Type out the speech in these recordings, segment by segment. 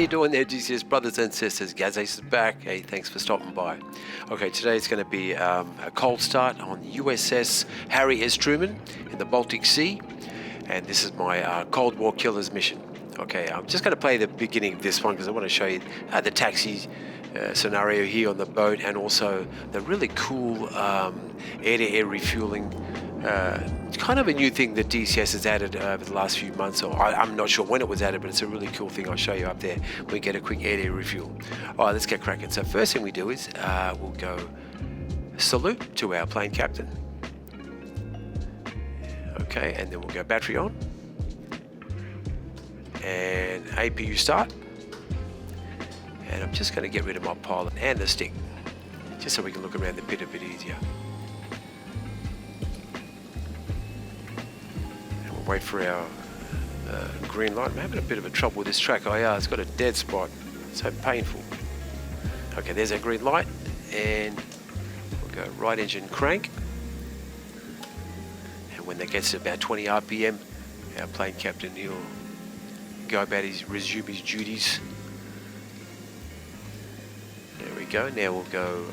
you doing there, DCS Brothers and Sisters? Gaz Ace is back. Hey, thanks for stopping by. Okay, today it's going to be a cold start on USS Harry S. Truman in the Baltic Sea. And this is my Cold War Killers mission. Okay, I'm just going to play the beginning of this one because I want to show you the taxi scenario here on the boat, and also the really cool air-to-air refueling. It's kind of a new thing that DCS has added over the last few months, or I'm not sure when it was added, but it's a really cool thing. I'll show you up there. We get a quick air-to-air refuel. All right, let's get cracking. So first thing we do is we'll go salute to our plane captain. Okay, and then we'll go battery on and APU start. And I'm just going to get rid of my pilot and the stick, just so we can look around the pit a bit easier. And we'll wait for our green light. I'm having a bit of a trouble with this track. It's got a dead spot. It's so painful. Okay, there's our green light, and we'll go right engine crank. And when that gets to about 20 RPM, our plane captain, he'll go about resume his duties. There we go. Now we'll go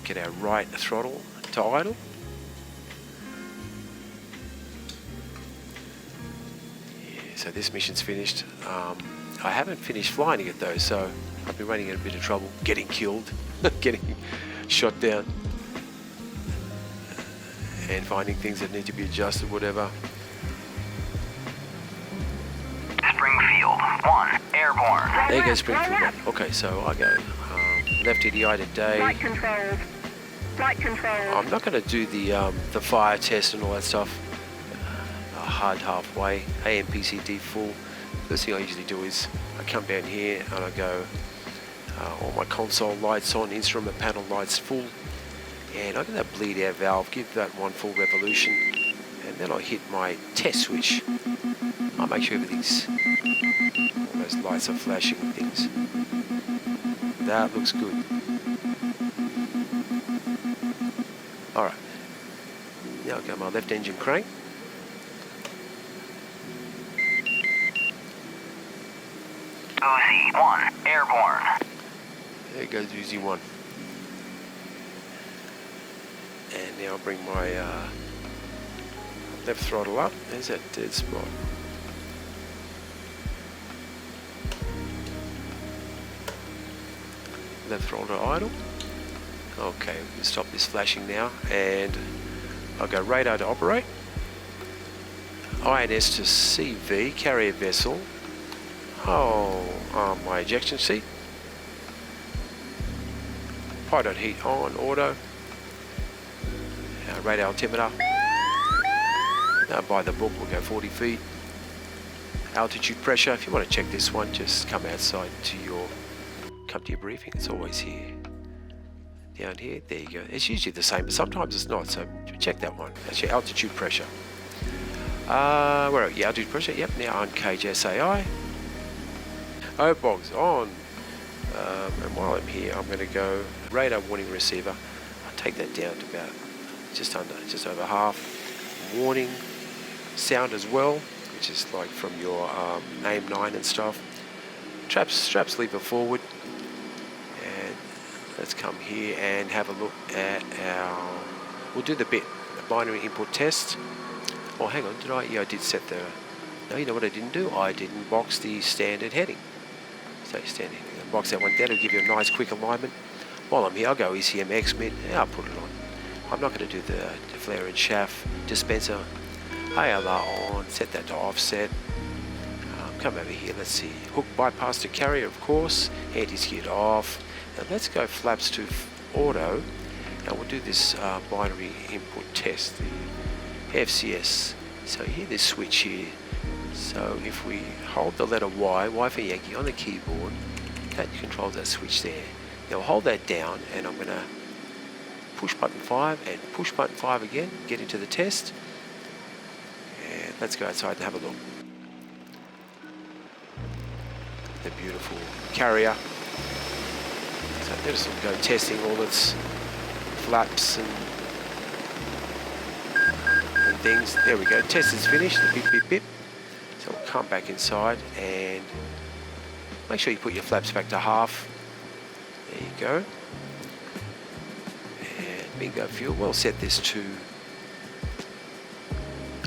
get our right throttle to idle. Yeah, so this mission's finished. I haven't finished flying it though, so I've been running into a bit of trouble, getting killed, getting shot down, and finding things that need to be adjusted, whatever. Springfield 1, airborne. There you go, Springfield 1. Okay, so I go left EDI today. Flight controls. Flight controls. I'm not going to do the fire test and all that stuff hard halfway. AMPCD full. First thing I usually do is I come down here and I go all my console lights on, instrument panel lights full, and I get that bleed out valve, give that one full revolution, and then I hit my test switch. I'll make sure everything's, all those lights are flashing and things. That looks good. Alright, now I'll go my left engine crank. Uzi 1, airborne. There goes Uzi 1. And now I'll bring my left throttle up. There's that dead spot. Left throttle to idle. Okay, we can stop this flashing now, and I'll go radar to operate. INS to CV, carrier vessel. My ejection seat. Pilot heat on, auto. Radar altimeter. Now by the book, we'll go 40 feet. Altitude pressure. If you want to check this one, just come outside to your briefing. It's always here. Down here, there you go. It's usually the same, but sometimes it's not, so check that one. That's your altitude pressure. Where are you? Altitude pressure, yep, now on cage SAI. OBOGs on. And while I'm here, I'm going to go radar warning receiver. I'll take that down to about just over half. Warning sound as well, which is like from your AIM-9 and stuff. Straps lever forward. And let's come here and have a look at we'll do the binary input test. Oh, hang on, did I? Yeah, I did set the, no, you know what I didn't do? I didn't box the standard heading. So standard heading, I'll box that one down, it'll give you a nice quick alignment. While I'm here, I'll go ECM X-Mid, and I'll put it on. I'm not going to do the flare and shaft dispenser. ALR on, set that to offset. Come over here, let's see. Hook bypass to carrier, of course. Anti-skid off. Now let's go flaps to auto. Now we'll do this binary input test, the FCS. So here, this switch here. So if we hold the letter Y for Yankee on the keyboard, that controls that switch there. Now hold that down, and I'm going to push button 5 and push button 5 again, get into the test. And let's go outside and have a look. The beautiful carrier. So let us go testing all its flaps and things. There we go. Test is finished. The beep beep beep. So we'll come back inside and Make sure you put your flaps back to half. There you go. And bingo fuel. We'll set this to,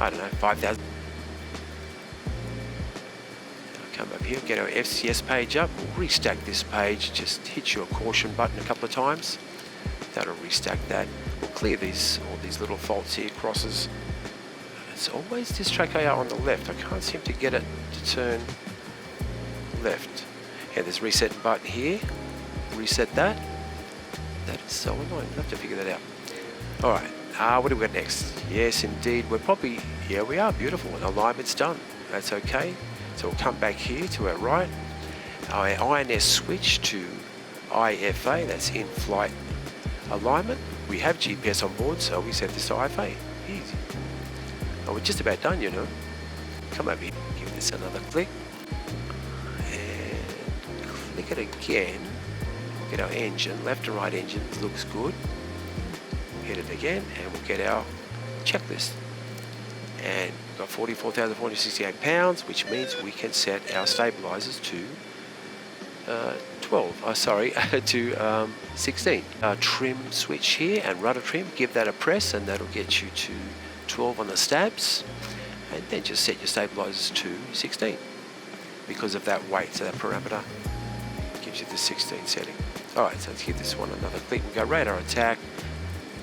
I don't know, 5,000. Come up here, get our FCS page up. We'll restack this page. Just hit your caution button a couple of times. That'll restack that. We'll clear all these little faults here, crosses. It's always this track AR on the left. I can't seem to get it to turn left. And there's reset button here. Reset that. That is so annoying. We'll have to figure that out. Alright, what do we got next? Yes, indeed. We're probably, yeah, we are beautiful. Alignment's done. That's okay. So we'll come back here to our right. Our INS switch to IFA. That's in-flight alignment. We have GPS on board, so we set this to IFA. Easy. Oh, we're just about done, you know. Come over here. Give this another click. And click it again. Get our engine, left and right engine, looks good. Hit it again, and we'll get our checklist. And we've got 44,468 pounds, which means we can set our stabilizers to 16. Trim switch here and rudder trim, give that a press, and that'll get you to 12 on the stabs. And then just set your stabilizers to 16 because of that weight, so that parameter gives you the 16 setting. Alright, so let's give this one another click. We've got radar attack,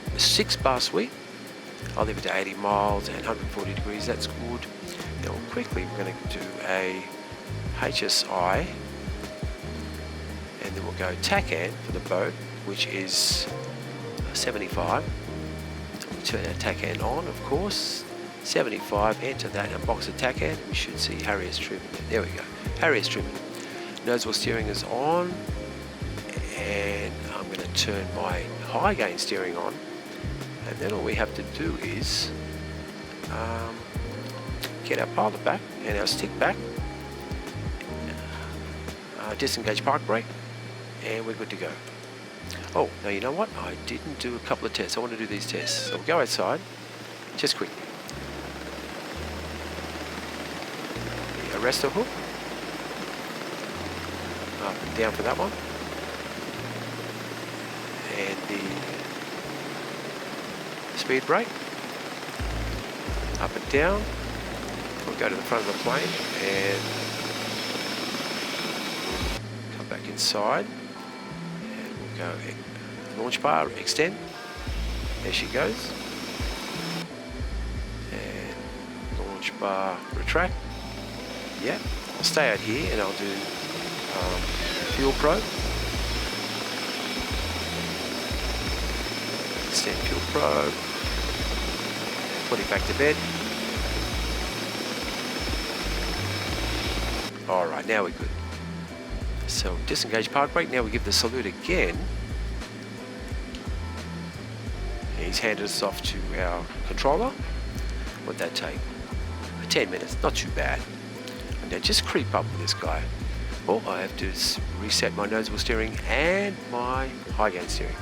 a 6-bar sweep. I'll leave it to 80 miles and 140 degrees, that's good. Now quickly we're going to do a HSI, and then we'll go TACAN for the boat, which is 75. We'll turn our TACAN on, of course. 75, enter that and box of TACAN. We should see Harry S. Truman. There we go, Harry S. Truman. Nozzle steering is on, and I'm going to turn my high gain steering on, and then all we have to do is get our pilot back and our stick back, disengage park brake, and we're good to go. Oh, now you know what? I didn't do a couple of tests. I want to do these tests. So we'll go outside, just quickly. Arrest the hook. Up and down for that one. And the speed brake. Up and down. We'll go to the front of the plane and come back inside. And we'll go launch bar, extend. There she goes. And launch bar, retract. Yeah, I'll stay out here and I'll do fuel probe. Extend fuel probe. Put it back to bed. Alright, now we're good. So disengage park brake. Now we give the salute again. He's handed us off to our controller. What'd that take? 10 minutes, not too bad. Now just creep up with this guy. All I have to do is reset my nozzle steering and my high gain steering.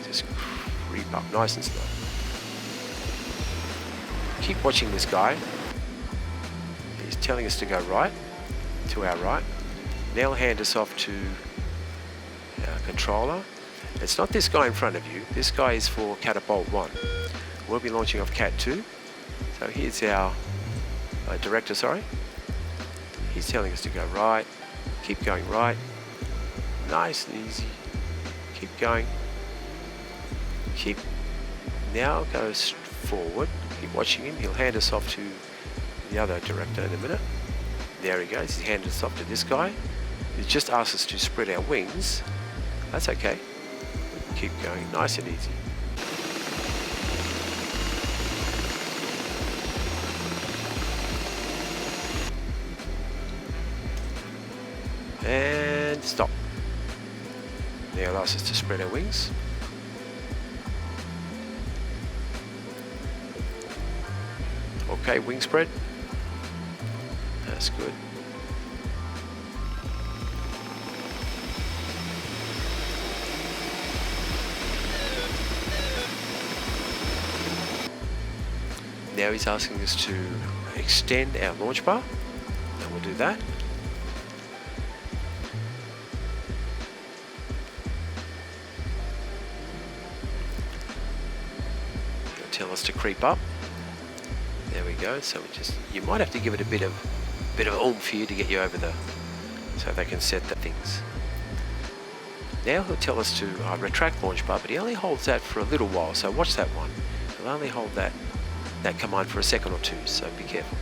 Just creep up nice and slow. Keep watching this guy. He's telling us to go right, to our right. Now he'll hand us off to our controller. It's not this guy in front of you. This guy is for Catapult 1. We'll be launching off Cat 2. So here's our director, sorry. He's telling us to go right. Keep going right. Nice and easy. Keep going. Keep. Now goes forward. Keep watching him. He'll hand us off to the other director in a minute. There he goes. He's handed us off to this guy. He just asked us to spread our wings. That's okay. Keep going. Nice and easy. And stop. Now allows us to spread our wings. Okay, wing spread. That's good. Now he's asking us to extend our launch bar, and we'll do that. tell us to creep up. There we go. So you might have to give it a bit of oomph here to get you over so they can set the things. Now he'll tell us to retract launch bar, but he only holds that for a little while, so watch that one. He'll only hold that command for a second or two, so be careful.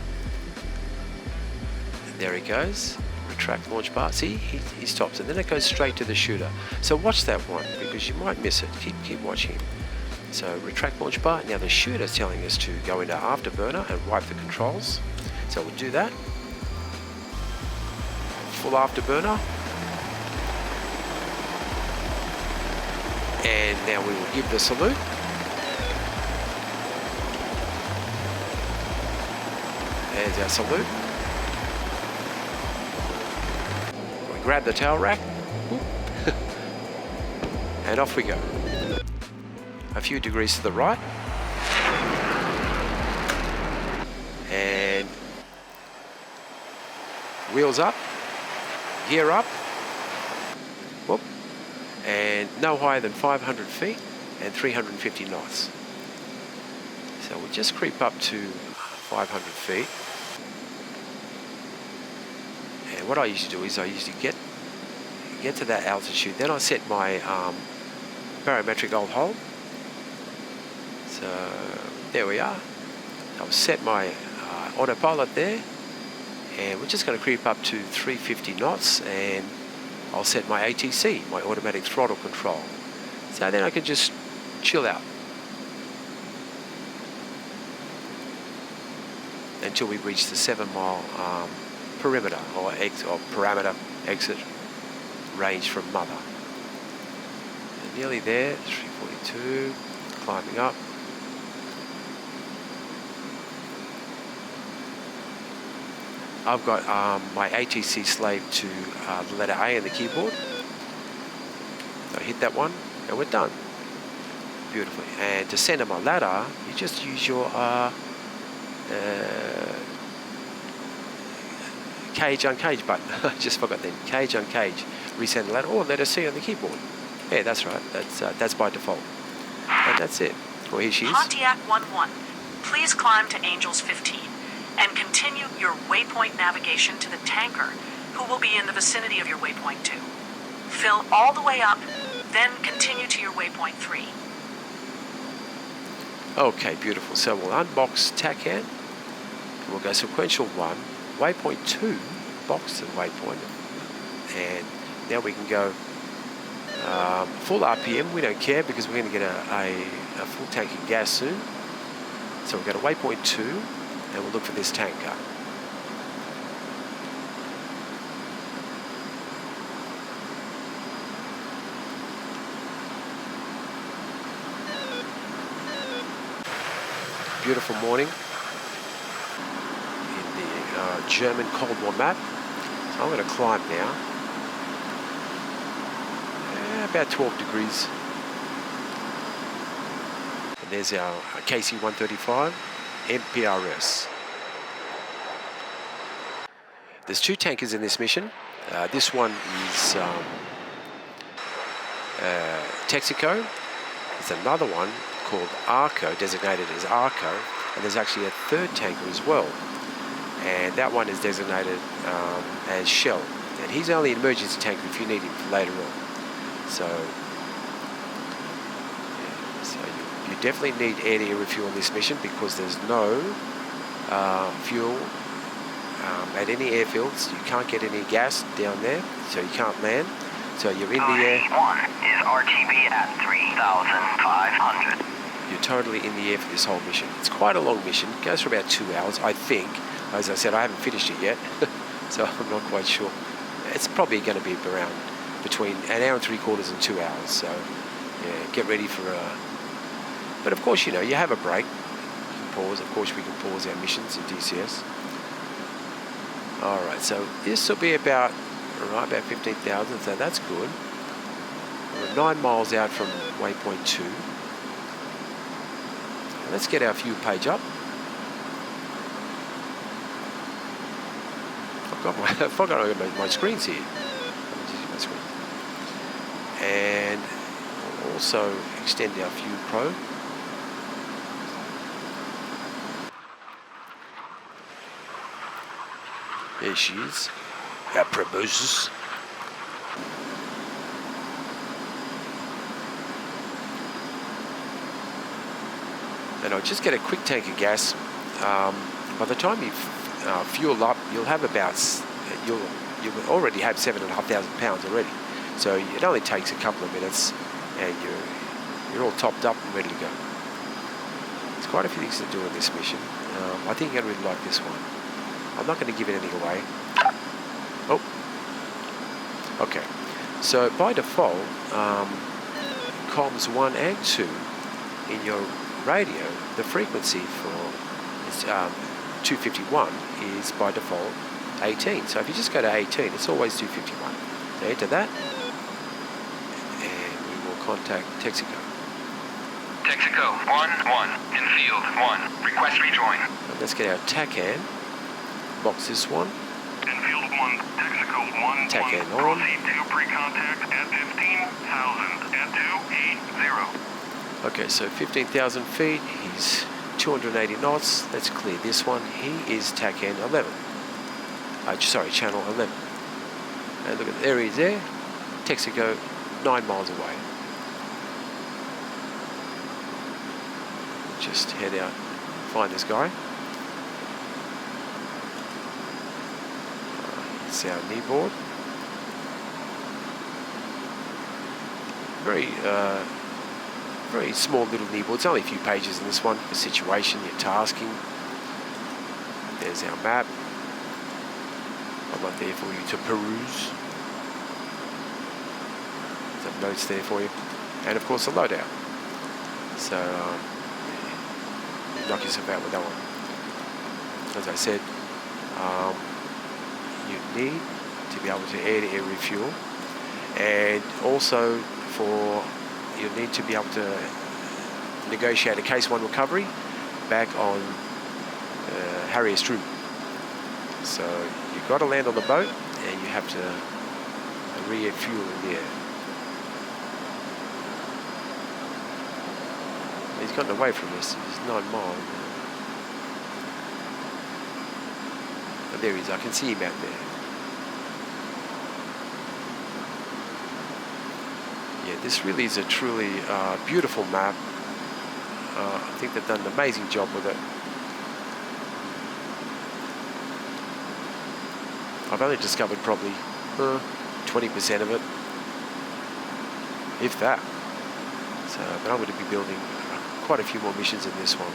And there he goes, retract launch bar. See, he stops, and then it goes straight to the shooter. So watch that one, because you might miss it. Keep watching. So retract launch bar. Now the shooter's telling us to go into afterburner and wipe the controls. So we'll do that. Full afterburner. And now we will give the salute. There's our salute. We grab the tail rack. And off we go. A few degrees to the right. And wheels up. Gear up. Whoop. And no higher than 500 feet and 350 knots. So we'll just creep up to 500 feet. And what I usually do is I usually get to that altitude. Then I set my barometric hold. So there we are. I'll set my autopilot there. And we're just going to creep up to 350 knots, and I'll set my ATC, my automatic throttle control. So then I can just chill out until we reach the 7-mile perimeter or parameter exit range from mother. And nearly there, 342, climbing up. I've got my ATC slaved to the letter A in the keyboard. So I hit that one and we're done. Beautifully. And to center my ladder, you just use your cage uncage button. I just forgot that. Cage uncage. Recenter ladder or letter C on the keyboard. Yeah, that's right. That's by default. And that's it. Well, here she is. Pontiac 1-1. Please climb to Angels 15. And continue your waypoint navigation to the tanker, who will be in the vicinity of your waypoint 2. Fill all the way up, then continue to your waypoint 3. Okay, beautiful. So we'll unbox TACAN, and we'll go sequential 1, waypoint 2, box to waypoint, and now we can go full RPM. We don't care because we're going to get a full tank of gas soon. So we'll go to waypoint 2. And we'll look for this tanker. Beautiful morning in the German Cold War map. So I'm going to climb now. About 12 degrees. And there's our KC-135. MPRS. There's 2 tankers in this mission. This one is Texaco. There's another one called Arco, designated as Arco, and there's actually a 3rd tanker as well. And that one is designated as Shell. And he's only an emergency tanker if you need him for later on. So you definitely need air-to-air refuel in this mission because there's no fuel at any airfields. You can't get any gas down there, so you can't land. So you're in the air. 1 is RTB at 3,500. You're totally in the air for this whole mission. It's quite a long mission. It goes for about 2 hours, I think. As I said, I haven't finished it yet, so I'm not quite sure. It's probably going to be around between 1 hour and 3/4 and 2 hours. So yeah, get ready for But of course, you know, you have a break. You can pause. Of course, we can pause our missions in DCS. All right, so this will be about 15,000, so that's good. We're 9 miles out from waypoint 2. Let's get our fuel page up. I forgot my screens here. My screen. And we'll also extend our fuel probe. There she is. Our proboscis. And I'll just get a quick tank of gas. By the time you fuel up, you'll have about, you'll already have 7,500 pounds already. So it only takes a couple of minutes and you're all topped up and ready to go. There's quite a few things to do in this mission. I think you're going to really like this one. I'm not going to give anything away. Oh, okay. So by default, comms 1 and 2 in your radio, the frequency for 251 is by default 18. So if you just go to 18, it's always 251. So enter that, and we will contact Texaco. Texaco 1-1, in field 1, request rejoin. And let's get our TACAN, box this one. In field 1, Texaco 1-1, TACAN on. proceed to pre-contact at 15,000 at 280. Okay, so 15,000 feet, he's 280 knots. Let's clear this one. He is TACAN 11. Sorry, channel 11. And look at there he is there. Texaco 9 miles away. Just head out, find this guy. It's our knee board. Very small little knee board. It's only a few pages in this one. The situation, your tasking. There's our map. I'm not there for you to peruse. Some notes there for you. And of course the loadout. So knock yourself out with that one. As I said, you need to be able to air-to-air refuel, and also you need to be able to negotiate a Case 1 recovery back on Harry S. Truman. So you've got to land on the boat and you have to refuel in the air. He's gotten away from us. He's 9 miles. Oh, there he is. I can see him out there. Yeah, this really is a truly beautiful map. I think they've done an amazing job with it. I've only discovered probably 20% of it, if that. So, but I'm going to be building quite a few more missions in this one.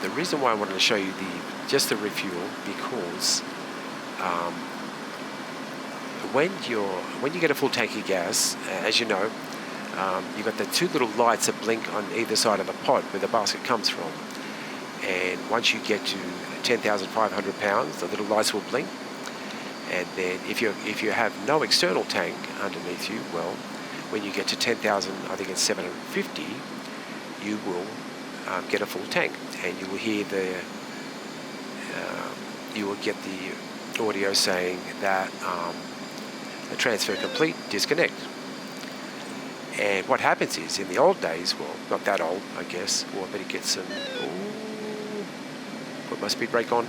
The reason why I wanted to show you just the refuel, because when you get a full tank of gas, as you know, you've got the 2 little lights that blink on either side of the pod where the basket comes from. And once you get to 10,500 pounds, the little lights will blink. And then if you have no external tank underneath you, well, when you get to 10,000, I think it's 750, you will get a full tank, and you will hear you will get the audio saying that a transfer complete, disconnect. And what happens is, in the old days, well, not that old, I guess, well, I better get some, put my speed brake on.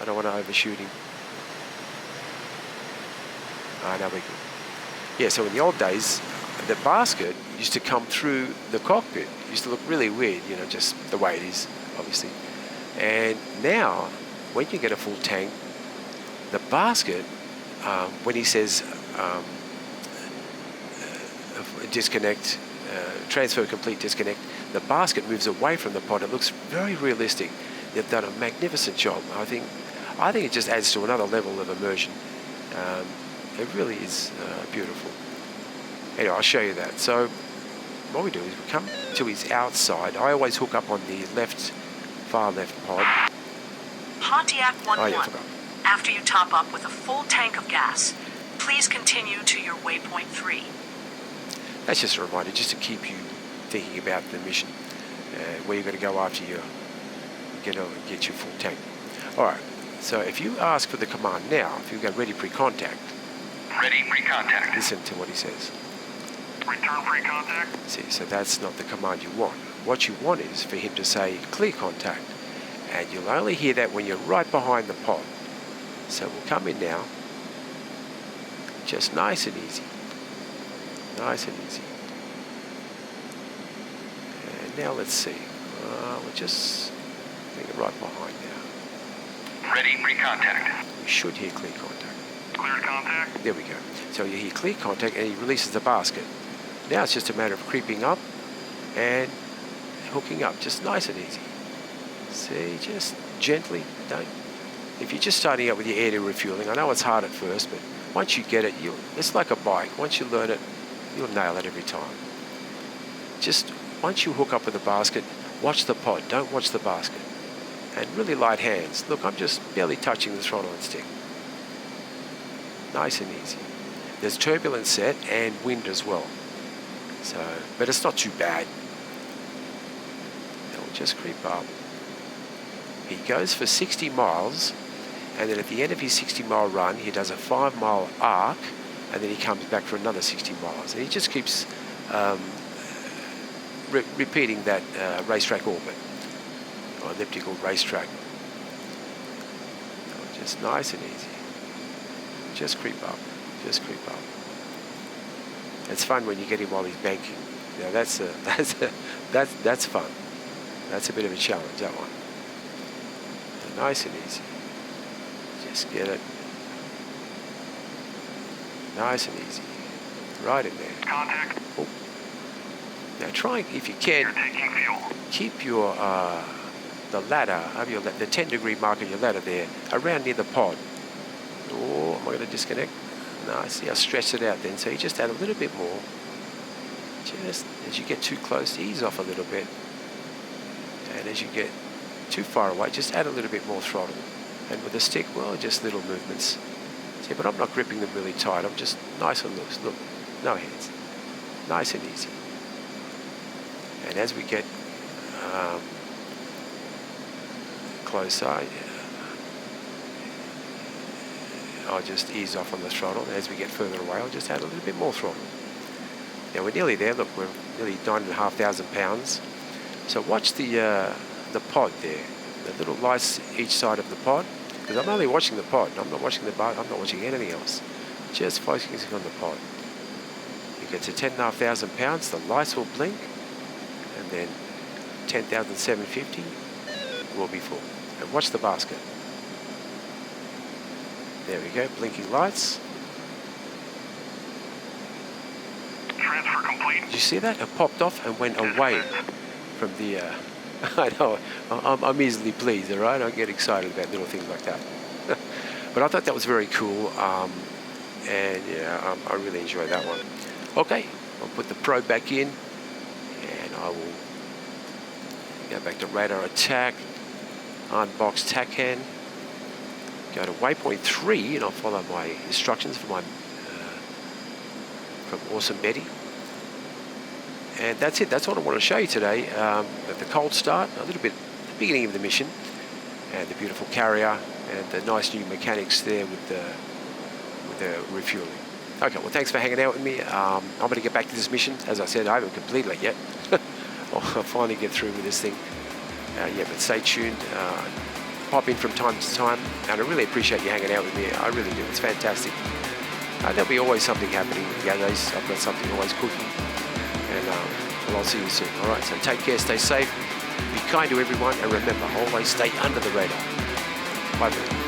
I don't want to overshoot him. Now we're good. Yeah, so in the old days, the basket used to come through the cockpit. It used to look really weird, you know, just the way it is, obviously. And now, when you get a full tank, the basket, when he says disconnect, transfer complete, disconnect, the basket moves away from the pod. It looks very realistic. They've done a magnificent job. I think it just adds to another level of immersion. It really is beautiful. Anyway, I'll show you that. So what we do is we come to his outside. I always hook up on the far left pod. Pontiac 1-1. Oh, yeah, I forgot. After you top up with a full tank of gas, please continue to your waypoint 3. That's just a reminder, just to keep you thinking about the mission, where you're going to go after you get your full tank. Alright, so if you ask for the command now, if you go ready pre-contact, Ready, pre-contact. listen to what he says. Return pre-contact. See, so that's not the command you want. What you want is for him to say clear contact. And you'll only hear that when you're right behind the pod. So we'll come in now. Just nice and easy. Nice and easy. And now let's see. We'll just bring it right behind now. Ready, pre-contact. We should hear clear contact. Cleared contact. There we go. So you hear clear contact and he releases the basket. Now it's just a matter of creeping up and hooking up. Just nice and easy. See, just gently. Don't. If you're just starting out with your air refueling, I know it's hard at first, but once you get it, it's like a bike. Once you learn it, you'll nail it every time. Just once you hook up with the basket, watch the pod. Don't watch the basket. And really light hands. Look, I'm just barely touching the throttle and stick. Nice and easy. There's turbulence set and wind as well. So, but it's not too bad. It'll just creep up. He goes for 60 miles, and then at the end of his 60-mile run, he does a 5-mile arc, and then he comes back for another 60 miles. And he just keeps repeating that racetrack orbit, or elliptical racetrack. So just nice and easy. Just creep up. Just creep up. It's fun when you get him while he's banking. You know, that's fun. That's a bit of a challenge, that one. Nice and easy. Just get it. Nice and easy. Right in there. Contact. Oh. Now try, if you can, You're taking fuel. keep your the ladder of your the 10-degree mark of your ladder there around near the pod. Oh, am I going to disconnect? No, see, I stretched it out then. So you just add a little bit more. Just as you get too close, ease off a little bit. And as you get too far away, just add a little bit more throttle. And with the stick, well, just little movements. See, but I'm not gripping them really tight. I'm just nice and loose. Look, no hands. Nice and easy. And as we get closer, I'll just ease off on the throttle. And as we get further away, I'll just add a little bit more throttle. Now we're nearly there. Look, we're nearly 9,500 pounds. So watch the pod there, the little lights each side of the pod, because I'm only watching the pod. I'm not watching the bar. I'm not watching anything else. Just focusing on the pod. You get to 10,500 pounds, the lights will blink, and then 10,750 will be full. And watch the basket. There we go, blinking lights. Transfer complete. Did you see that? It popped off and went away from the... I know, I'm easily pleased, all right? I get excited about little things like that. But I thought that was very cool, and yeah, I really enjoyed that one. Okay, I'll put the Pro back in, and I will go back to radar attack, unbox TACAN, go to waypoint 3, and I'll follow my instructions for from Awesome Betty. And that's it. That's what I want to show you today. The cold start, a little bit the beginning of the mission, and the beautiful carrier, and the nice new mechanics there with the refueling. Okay, well, thanks for hanging out with me. I'm going to get back to this mission. As I said, I haven't completed it yet. I'll finally get through with this thing. Yeah, but stay tuned. Pop in from time to time, and I really appreciate you hanging out with me. I really do. It's fantastic. There'll be always something happening with Gathers. I've got something always cooking. And well, I'll see you soon. All right, so take care, stay safe, be kind to everyone, and remember, always stay under the radar. Bye, buddy.